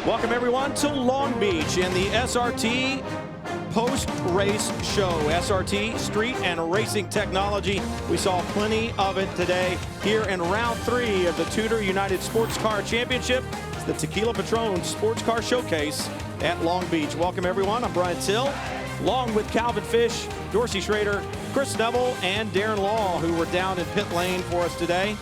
Welcome everyone to Long Beach in the SRT Post Race Show. SRT Street and Racing Technology. We saw plenty of it today here in round 3 of the Tudor United Sports Car Championship. It's the Tequila Patron Sports Car Showcase at Long Beach. Welcome everyone. I'm Brian Till, along with Calvin Fish, Dorsey Schrader, Chris Neville, and Darren Law, who were down in pit lane for us today.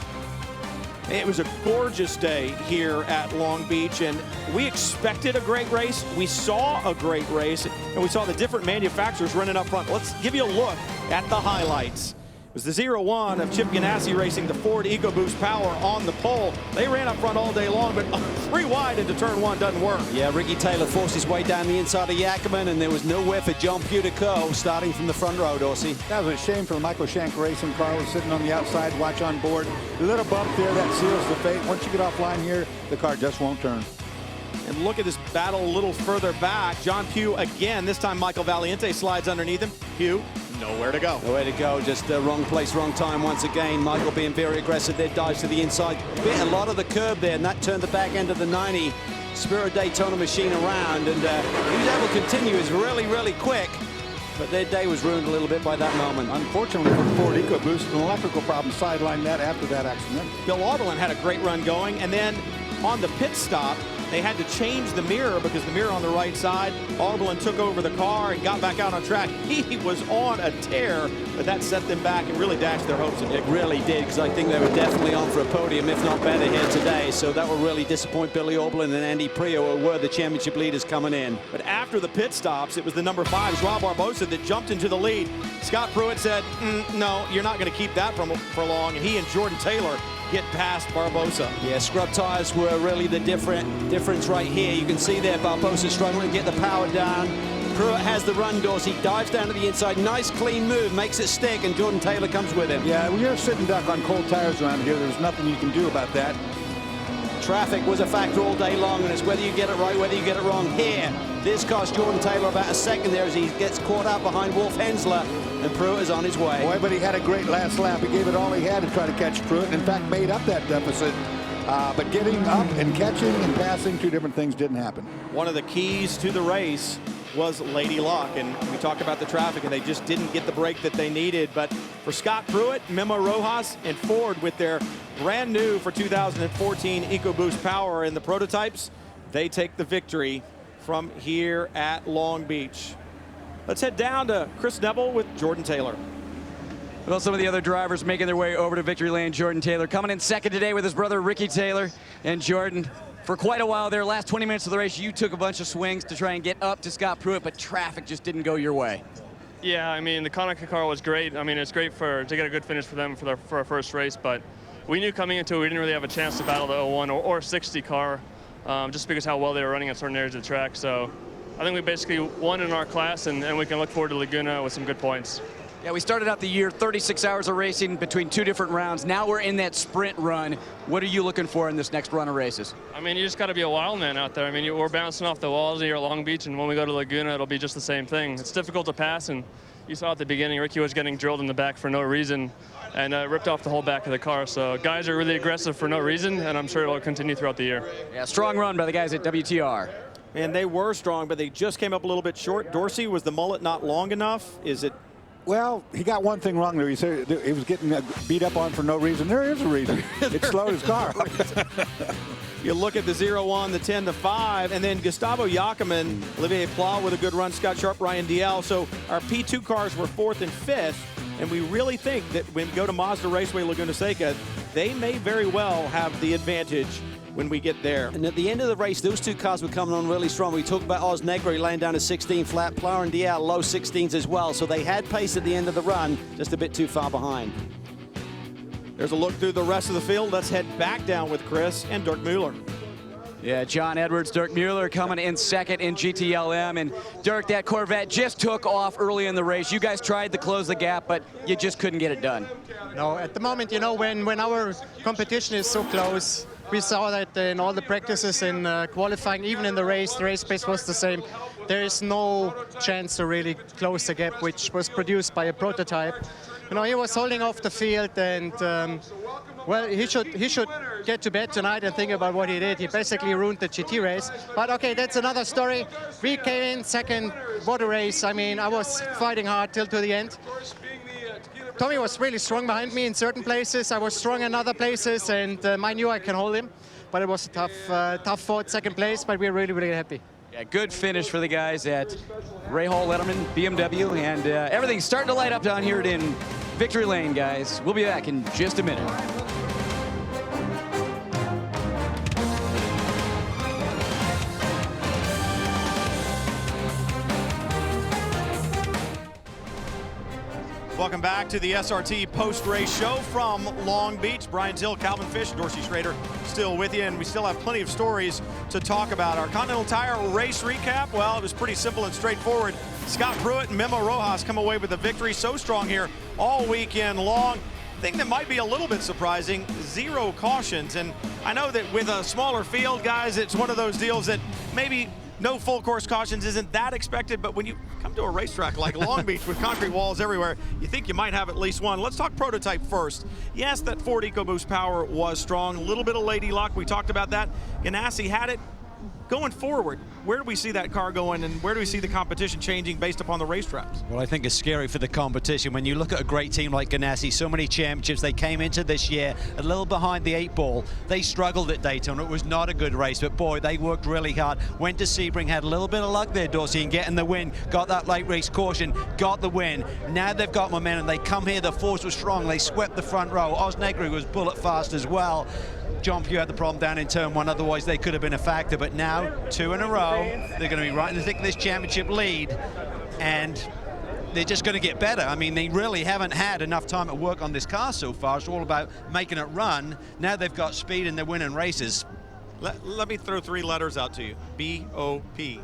It was a gorgeous day here at Long Beach, and we expected a great race. We saw a great race, and we saw the different manufacturers running up front. Let's give you a look at the highlights. It was the 0-1 of Chip Ganassi racing the Ford EcoBoost Power on the pole. They ran up front all day long, but 3 wide into turn 1 doesn't work. Yeah, Ricky Taylor forced his way down the inside of Yakkerman, and there was nowhere for John Pugh to go starting from the front row, Dorsey. That was a shame for the Michael Shank Racing car. Was sitting on the outside, watch on board. A little bump there, that seals the fate. Once you get offline here, the car just won't turn. And look at this battle a little further back. John Pugh again. This time Michael Valiente slides underneath him. Pugh, nowhere to go. Nowhere to go. Just wrong place, wrong time once again. Michael being very aggressive there, dives to the inside. Bit a lot of the curb there, and that turned the back end of the 90 Spirit Daytona machine around. And he was able to continue. He was really, really quick. But their day was ruined a little bit by that moment. Unfortunately for Ford EcoBoost, an electrical problem sidelined that after that accident. Bill Oberlin had a great run going, and then on the pit stop, they had to change the mirror because the mirror on the right side, Oberlin took over the car and got back out on track. He was on a tear, but that set them back and really dashed their hopes. It really did, because I think they were definitely on for a podium, if not better, here today. So that will really disappoint Billy Oberlin and Andy Prio, who were the championship leaders coming in. But after the pit stops, it was the number 5, Joao Barbosa, that jumped into the lead. Scott Pruitt said, no, you're not going to keep that for long. And he and Jordan Taylor get past Barbosa. Yeah, scrub tires were really the difference right here. You can see there Barbosa struggling to get the power down. Pruitt has the run, Dorsey, dives down to the inside. Nice clean move, makes it stick, and Jordan Taylor comes with him. Yeah, when you're sitting duck on cold tires around here, there's nothing you can do about that. Traffic was a factor all day long, and it's whether you get it right, whether you get it wrong. Here, this cost Jordan Taylor about a second there as he gets caught out behind Wolf Hensler, and Pruitt is on his way. Boy, but he had a great last lap. He gave it all he had to try to catch Pruitt, and in fact made up that deficit. But getting up and catching and passing, 2 different things didn't happen. One of the keys to the race was Lady Luck, and we talked about the traffic, and they just didn't get the break that they needed. But for Scott Pruitt, Memo Rojas, and Ford with their brand new for 2014 EcoBoost Power in the prototypes, they take the victory from here at Long Beach. Let's head down to Chris Neville with Jordan Taylor. Well, some of the other drivers making their way over to victory lane. Jordan Taylor coming in second today with his brother Ricky Taylor. And Jordan, for quite a while there, last 20 minutes of the race, you took a bunch of swings to try and get up to Scott Pruitt, but traffic just didn't go your way. Yeah, I mean, the Konica car was great. I mean, it's great to get a good finish for them for our first race, but we knew coming into it we didn't really have a chance to battle the 01 or 60 car, just because how well they were running at certain areas of the track. So I think we basically won in our class, and we can look forward to Laguna with some good points. Yeah, we started out the year 36 hours of racing between 2 different rounds. Now we're in that sprint run. What are you looking for in this next run of races? I mean, you just got to be a wild man out there. I mean, we're bouncing off the walls here at Long Beach, and when we go to Laguna, it'll be just the same thing. It's difficult to pass, and you saw at the beginning, Ricky was getting drilled in the back for no reason and ripped off the whole back of the car. So guys are really aggressive for no reason, and I'm sure it'll continue throughout the year. Yeah, strong run by the guys at WTR. And they were strong, but they just came up a little bit short. Dorsey, was the mullet not long enough? Is it? Well, he got one thing wrong there. He said he was getting beat up on for no reason. There is a reason. It slowed his car up. You look at the 0-1, the 10-5, and then Gustavo Yakkerman, Olivier Pla with a good run, Scott Sharp, Ryan Dial. So our P2 cars were 4th and 5th, and we really think that when we go to Mazda Raceway Laguna Seca, they may very well have the advantage when we get there. And at the end of the race, those 2 cars were coming on really strong. We talked about Oz Negri laying down a 16 flat, Pla and Dial low 16s as well. So they had pace at the end of the run, just a bit too far behind. There's a look through the rest of the field. Let's head back down with Chris and Dirk Mueller. Yeah, John Edwards, Dirk Mueller coming in second in GTLM. And Dirk, that Corvette just took off early in the race. You guys tried to close the gap, but you just couldn't get it done. No, at the moment, you know, when our competition is so close, we saw that in all the practices in qualifying, even in the race pace was the same. There is no chance to really close the gap, which was produced by a prototype. You know, he was holding off the field, and well, he should get to bed tonight and think about what he did. He basically ruined the GT race. But okay, that's another story. We came in second for the race. I mean, I was fighting hard till to the end. Tommy was really strong behind me in certain places. I was strong in other places, and I knew I can hold him. But it was a tough fought second place, but we're really, really happy. Yeah, good finish for the guys at Ray Hall Letterman BMW, and everything's starting to light up down here in Victory Lane, guys. We'll be back in just a minute. Welcome back to the SRT Post Race Show from Long Beach. Brian Till, Calvin Fish, Dorsey Schrader still with you, and we still have plenty of stories to talk about. Our Continental Tire race recap, well, it was pretty simple and straightforward. Scott Pruitt and Memo Rojas come away with the victory. So strong here all weekend long. Thing that might be a little bit surprising, 0 cautions. And I know that with a smaller field, guys, it's one of those deals that maybe no full course cautions isn't that expected, but when you come to a racetrack like Long Beach with concrete walls everywhere, you think you might have at least one. Let's talk prototype first. Yes, that Ford EcoBoost power was strong. A little bit of lady luck. We talked about that. Ganassi had it. Going forward, where do we see that car going, and where do we see the competition changing based upon the racetracks? Well, I think it's scary for the competition. When you look at a great team like Ganassi, so many championships, they came into this year a little behind the 8 ball. They struggled at Daytona. It was not a good race, but boy, they worked really hard. Went to Sebring, had a little bit of luck there, Dorsey, in getting the win. Got that late race caution, got the win. Now they've got momentum. They come here, the force was strong. They swept the front row. Osnegri was bullet fast as well. John Pugh had the problem down in turn 1, otherwise they could have been a factor, but now 2 in a row, they're going to be right in the thick of this championship lead, and they're just going to get better. I mean, they really haven't had enough time to work on this car so far. It's all about making it run. Now they've got speed and they're winning races. Let me throw 3 letters out to you. B-O-P.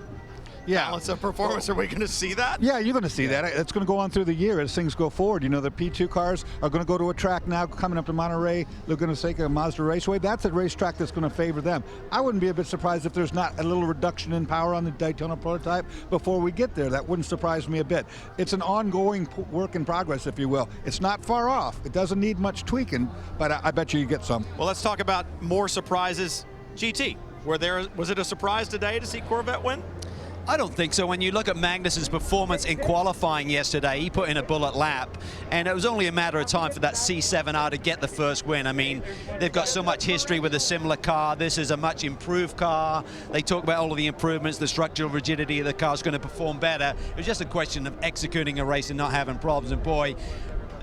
Yeah. Balance of performance. Are we going to see that? Yeah, you're going to see that. It's going to go on through the year as things go forward. You know, the P2 cars are going to go to a track now coming up to Monterey, Laguna Seca, Mazda Raceway. That's a racetrack that's going to favor them. I wouldn't be a bit surprised if there's not a little reduction in power on the Daytona prototype before we get there. That wouldn't surprise me a bit. It's an ongoing work in progress, if you will. It's not far off. It doesn't need much tweaking, but I bet you get some. Well, let's talk about more surprises. GT, was it a surprise today to see Corvette win? I don't think so. When you look at Magnussen's performance in qualifying yesterday, he put in a bullet lap, and it was only a matter of time for that C7R to get the first win. I mean, they've got so much history with a similar car. This is a much improved car. They talk about all of the improvements, the structural rigidity of the car is going to perform better. It was just a question of executing a race and not having problems, and boy,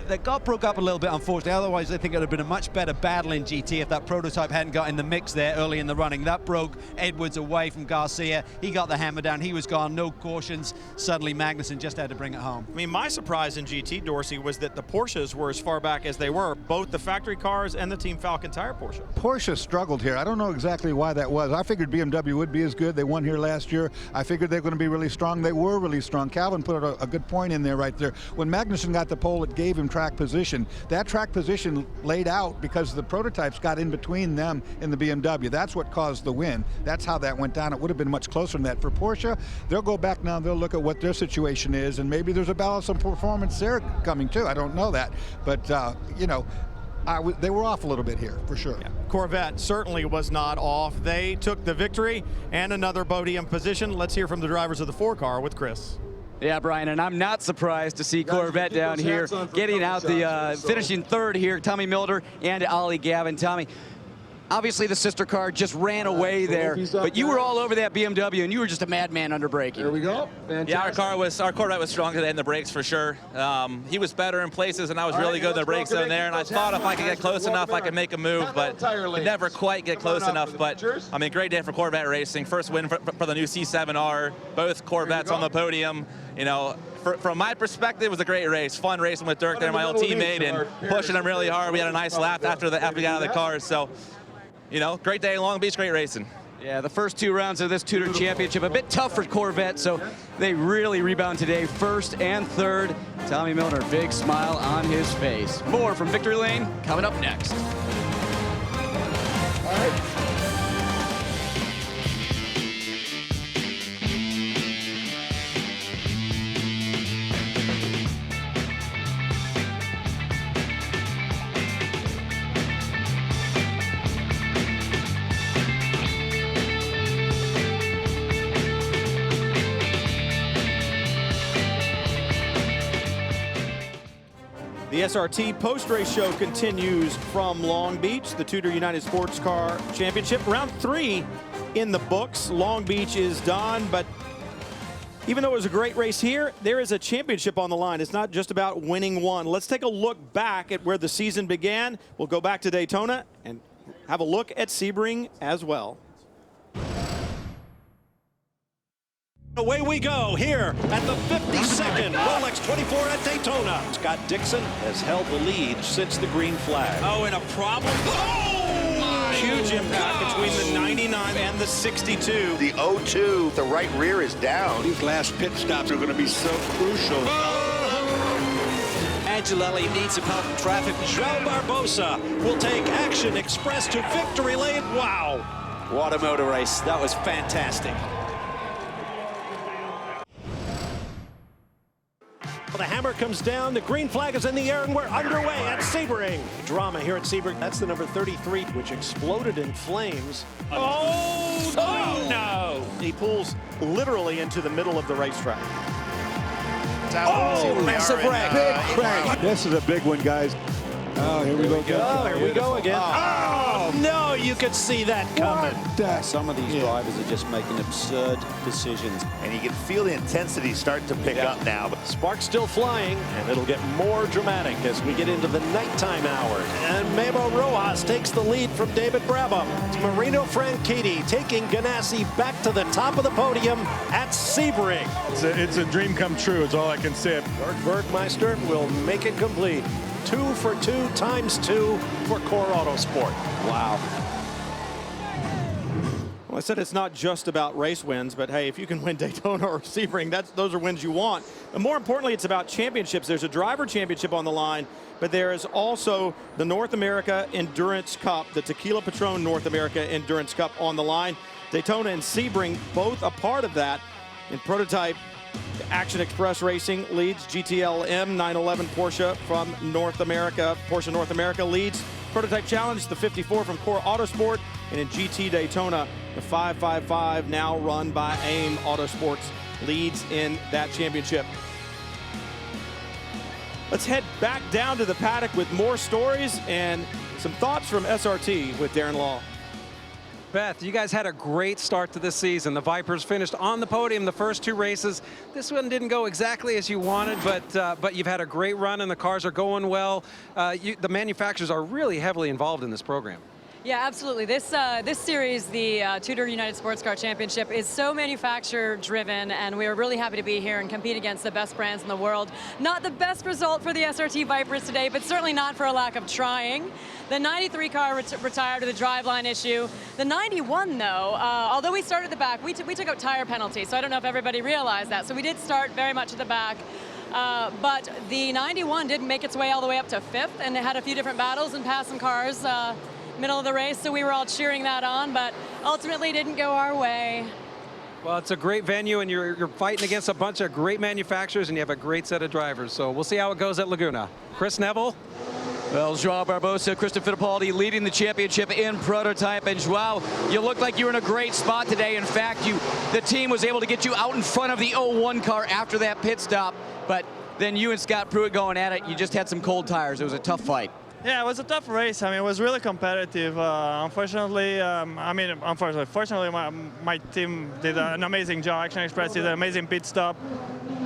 that got broke up a little bit, unfortunately. Otherwise, I think it would have been a much better battle in GT if that prototype hadn't got in the mix there early in the running. That broke Edwards away from Garcia. He got the hammer down. He was gone. No cautions. Suddenly, Magnussen just had to bring it home. I mean, my surprise in GT, Dorsey, was that the Porsches were as far back as they were, both the factory cars and the Team Falcon Tire Porsche. Porsche struggled here. I don't know exactly why that was. I figured BMW would be as good. They won here last year. I figured they're going to be really strong. They were really strong. Calvin put a good point in there right there. When Magnussen got the pole, it gave him track position. That track position laid out because the prototypes got in between them and the BMW. That's what caused the win. That's how that went down. It would have been much closer than that. For Porsche, they'll go back now, they'll look at what their situation is, and maybe there's a balance of performance there coming too. I don't know that. But, you know, they were off a little bit here, for sure. Yeah. Corvette certainly was not off. They took the victory and another podium position. Let's hear from the drivers of the 4-car with Chris. Yeah, Brian, and I'm not surprised to see Corvette down here getting out the finishing third here. Tommy Milder and Ollie Gavin. Tommy, obviously the sister car just ran away there, but you were all over that BMW, and you were just a madman under braking. There we go. Fantastic. Yeah, our Corvette was strong today in the brakes for sure. He was better in places, and I was really good in the brake zone there. And I thought if I could get close enough, I could make a move, but could never quite get close enough. But I mean, great day for Corvette racing. First win for the new C7R. Both Corvettes on the podium. You know, from my perspective, it was a great race. Fun racing with Dirk there, my old teammate, and pushing him really hard. We had a nice lap after we got out of the cars. So, you know, great day in Long Beach, great racing. Yeah, the first 2 rounds of this Tudor Championship, a bit tough for Corvette, so they really rebound today, first and third. Tommy Milner, big smile on his face. More from Victory Lane coming up next. All right. The SRT Post Race Show continues from Long Beach, the Tudor United Sports Car Championship. Round 3 in the books. Long Beach is done, but even though it was a great race here, there is a championship on the line. It's not just about winning one. Let's take a look back at where the season began. We'll go back to Daytona and have a look at Sebring as well. Away we go here at the 52nd Rolex 24 at Daytona. Scott Dixon has held the lead since the green flag. Oh, and a problem. Oh! Huge impact between the 99 and the 62. The 02, the right rear is down. These last pit stops are going to be so crucial. Angelelli needs some help from traffic. João Barbosa will take Action Express to victory lane. Wow. What a motor race. That was fantastic. The hammer comes down, the green flag is in the air, and we're underway at Sebring. Drama here at Sebring. That's the number 33, which exploded in flames. Oh, no! He pulls literally into the middle of the racetrack. Oh, massive wreck. Big crash. This is a big one, guys. Oh, here we go. Oh, here we go again. Oh, no, you could see that coming. Some of these drivers are just making absurd decisions. And you can feel the intensity starting to pick up now. Sparks still flying, and it'll get more dramatic as we get into the nighttime hours. And Memo Rojas takes the lead from David Brabham. It's Marino Franchitti taking Ganassi back to the top of the podium at Sebring. It's a dream come true, is all I can say. Bert Bergmeister will make it complete. 2 for 2 times 2 for Core Autosport. Wow. Well, I said it's not just about race wins, but hey, if you can win Daytona or Sebring, those are wins you want. And more importantly, it's about championships. There's a driver championship on the line, but there is also the North America Endurance Cup, the Tequila Patron North America Endurance Cup on the line. Daytona and Sebring both a part of that. In prototype, Action Express Racing leads. GTLM 911 Porsche from North America. Porsche North America leads. Prototype Challenge, the 54 from Core Autosport. And in GT Daytona, the 555, now run by AIM Autosports, leads in that championship. Let's head back down to the paddock with more stories and some thoughts from SRT with Darren Law. Beth, you guys had a great start to this season. The Vipers finished on the podium the first 2 races. This one didn't go exactly as you wanted, but you've had a great run and the cars are going well. The manufacturers are really heavily involved in this program. Yeah, absolutely. This series, the Tudor United Sports Car Championship, is so manufacturer-driven, and we are really happy to be here and compete against the best brands in the world. Not the best result for the SRT Vipers today, but certainly not for a lack of trying. The 93 car retired with a driveline issue. The 91, though, although we started at the back, we took out tire penalties, so I don't know if everybody realized that. So we did start very much at the back. But the 91 did make its way all the way up to 5th, and it had a few different battles and passed some cars middle of the race, so we were all cheering that on, but ultimately didn't go our way. Well, it's a great venue, and you're fighting against a bunch of great manufacturers, and you have a great set of drivers. So we'll see how it goes at Laguna. Chris Neville. Well, João Barbosa, Kristen Fittipaldi leading the championship in prototype. And João, you look like you were in a great spot today. In fact, the team was able to get you out in front of the 01 car after that pit stop. But then you and Scott Pruitt going at it, you just had some cold tires. It was a tough fight. Yeah, it was a tough race. I mean, it was really competitive. Fortunately, my team did an amazing job. Action Express did an amazing pit stop.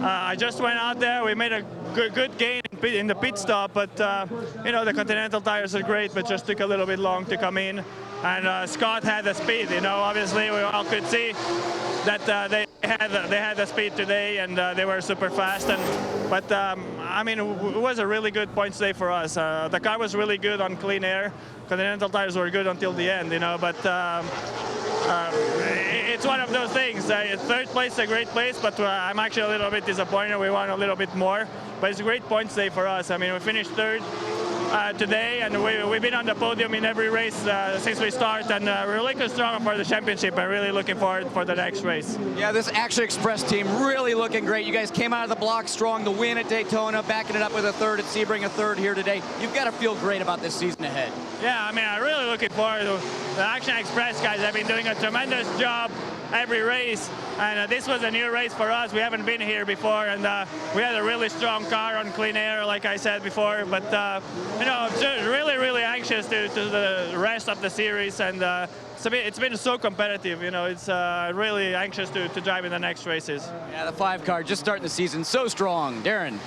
I just went out there. We made a good gain in the pit stop, but you know, the Continental tires are great, but just took a little bit long to come in. And Scott had the speed. You know, obviously we all could see that they had the speed today, and they were super fast. But I mean, it was a really good points day for us. The car was really good on clean air. Continental tires were good until the end, you know. But it's one of those things. 3rd place is a great place, but I'm actually a little bit disappointed. We want a little bit more. But it's a great points day for us. I mean, we finished 3rd. today, and we've been on the podium in every race since we start, and we're looking strong for the championship and really looking forward for the next race. Yeah, this Action Express team really looking great. You guys came out of the block strong, the win at Daytona, backing it up with a third at Sebring, a third here today. You've got to feel great about this season ahead. Yeah, I mean, I'm really looking forward to the Action Express guys. Have been doing a tremendous job every race, and this was a new race for us. We haven't been here before, and we had a really strong car on clean air, like I said before, but you know, I'm just really anxious to the rest of the series, and it's been so competitive. You know, it's really anxious to drive in the next races. Yeah, the 5 car just starting the season so strong. Darren.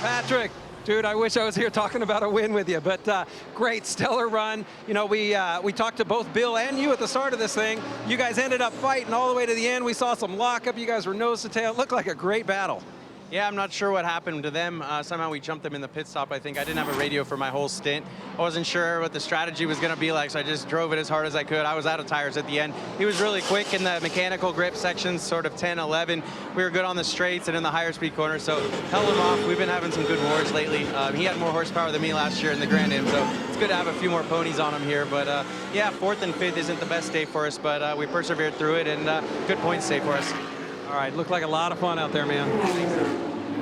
Patrick. Dude, I wish I was here talking about a win with you, but great, stellar run. You know, we talked to both Bill and you at the start of this thing. You guys ended up fighting all the way to the end. We saw some lockup. You guys were nose to tail. It looked like a great battle. Yeah, I'm not sure what happened to them. Somehow we jumped them in the pit stop, I think. I didn't have a radio for my whole stint. I wasn't sure what the strategy was going to be like, so I just drove it as hard as I could. I was out of tires at the end. He was really quick in the mechanical grip sections, sort of 10, 11. We were good on the straights and in the higher speed corners, so held him off. We've been having some good wars lately. He had more horsepower than me last year in the Grand Am, so it's good to have a few more ponies on him here. But yeah, 4th and 5th isn't the best day for us, but we persevered through it, and good points saved for us. All right, looked like a lot of fun out there, man.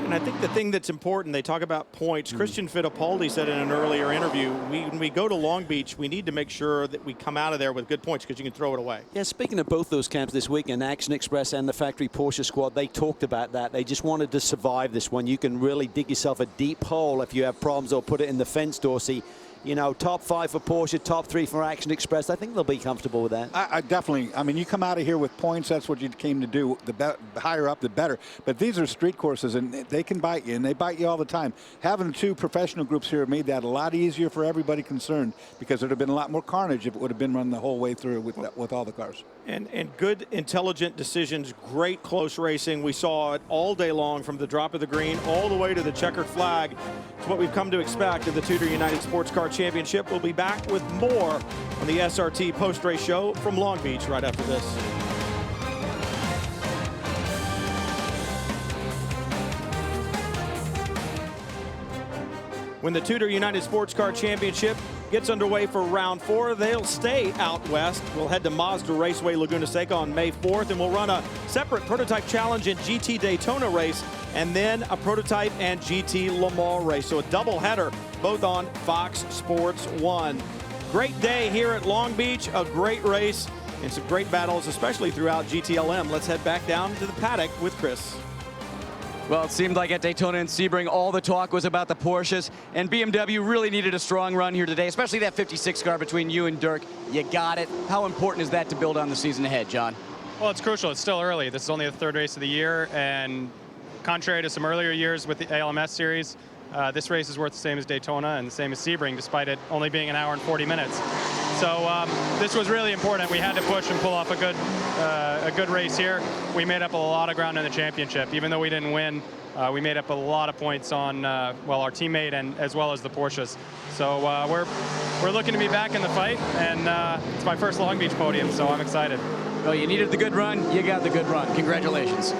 And I think the thing that's important, they talk about points. Christian Fittipaldi said in an earlier interview, when we go to Long Beach, we need to make sure that we come out of there with good points because you can throw it away. Yeah, speaking of both those camps this weekend, Action Express and the factory Porsche squad, they talked about that. They just wanted to survive this one. You can really dig yourself a deep hole if you have problems or put it in the fence, Dorsey. You know, top 5 for Porsche, top 3 for Action Express. I think they'll be comfortable with that. I definitely. I mean, you come out of here with points. That's what you came to do. The higher up, the better. But these are street courses, and they can bite you, and they bite you all the time. Having 2 professional groups here made that a lot easier for everybody concerned, because there'd have been a lot more carnage if it would have been run the whole way through with all the cars. And good, intelligent decisions, great close racing. We saw it all day long from the drop of the green all the way to the checkered flag. It's what we've come to expect in the Tudor United Sports Car Championship. We'll be back with more on the SRT Post Race Show from Long Beach right after this. When the Tudor United Sports Car Championship gets underway for round 4, they'll stay out west. We'll head to Mazda Raceway Laguna Seca on May 4th, and we'll run a separate prototype challenge and GT Daytona race, and then a prototype and GT Le Mans race. So a double header, both on Fox Sports 1. Great day here at Long Beach, a great race, and some great battles, especially throughout GTLM. Let's head back down to the paddock with Chris. Well, it seemed like at Daytona and Sebring, all the talk was about the Porsches, and BMW really needed a strong run here today, especially that 56 car between you and Dirk. You got it. How important is that to build on the season ahead, John? Well, it's crucial. It's still early. This is only the 3rd race of the year, and contrary to some earlier years with the ALMS series, this race is worth the same as Daytona and the same as Sebring, despite it only being an hour and 40 minutes. So this was really important. We had to push and pull off a good race here. We made up a lot of ground in the championship. Even though we didn't win, we made up a lot of points on well, our teammate and as well as the Porsches. So we're looking to be back in the fight, and it's my first Long Beach podium, so I'm excited. Well, you needed the good run. You got the good run. Congratulations.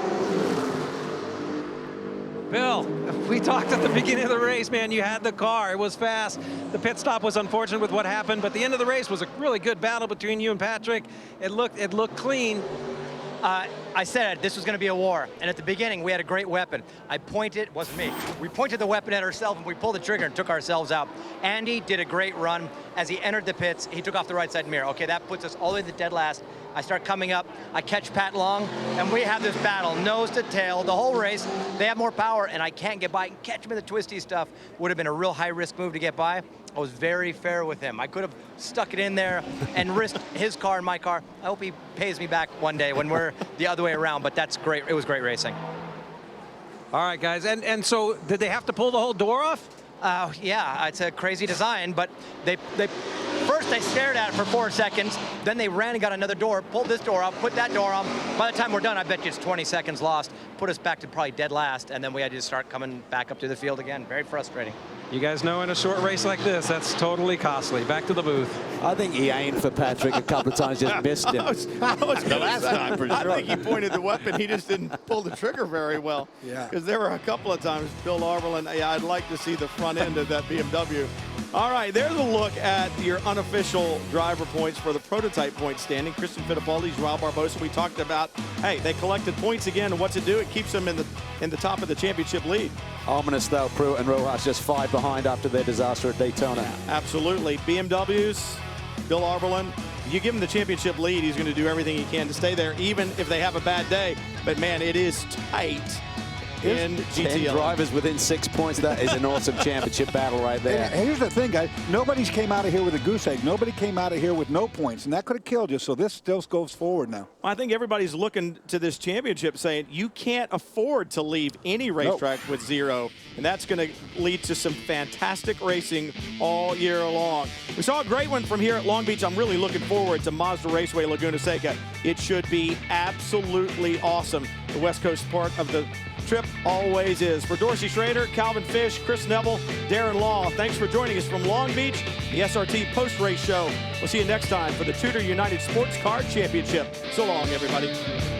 Bill, we talked at the beginning of the race, man. You had the car. It was fast. The pit stop was unfortunate with what happened, but the end of the race was a really good battle between you and Patrick. It looked clean. I said this was going to be a war, and at the beginning we had a great weapon. I pointed, it wasn't me, we pointed the weapon at ourselves and we pulled the trigger and took ourselves out. Andy did a great run. As he entered the pits, he took off the right side mirror. Okay, that puts us all the way to the dead last. I start coming up, I catch Pat Long, and we have this battle, nose to tail, the whole race. They have more power, and I can't get by. And catch him in the twisty stuff would have been a real high-risk move to get by. I was very fair with him. I could have stuck it in there and risked his car and my car. I hope he pays me back one day when we're the other way around, but that's great. It was great racing. All right, guys, and so did they have to pull the whole door off? Yeah, it's a crazy design, but first they stared at it for 4 seconds, then they ran and got another door, pulled this door up, put that door on. By the time we're done, I bet you it's 20 seconds lost, put us back to probably dead last, and then we had to start coming back up to the field again. Very frustrating. You guys know in a short race like this, that's totally costly. Back to the booth. I think he aimed for Patrick a couple of times, just missed him. I was The last time, for sure. I think he pointed the weapon. He just didn't pull the trigger very well. Yeah. Because there were a couple of times, Bill Arberlin, yeah, I'd like to see the front end of that BMW. All right, there's a look at your unofficial driver points for the prototype point standing. Christian Fittipaldi's, Rob Barbosa. We talked about, hey, they collected points again, and what's it do? It keeps them in the top of the championship lead. Ominous though, Pruitt and Rojas just 5 behind after their disaster at Daytona. Absolutely. BMWs, Bill Arberlin, you give him the championship lead, he's going to do everything he can to stay there, even if they have a bad day. But, man, it is tight in GTL. 10 drivers within 6 points. That is an awesome championship battle right there. And here's the thing, guys. Nobody's came out of here with a goose egg. Nobody came out of here with no points, and that could have killed you. So this still goes forward now. I think everybody's looking to this championship saying you can't afford to leave any racetrack with 0, and that's going to lead to some fantastic racing all year long. We saw a great one from here at Long Beach. I'm really looking forward to Mazda Raceway Laguna Seca. It should be absolutely awesome. The West Coast part of the trip always is. For Dorsey Schrader, Calvin Fish, Chris Neville, Darren Law, thanks for joining us from Long Beach, the SRT Post Race Show. We'll see you next time for the Tudor United Sports Car Championship. So long, everybody.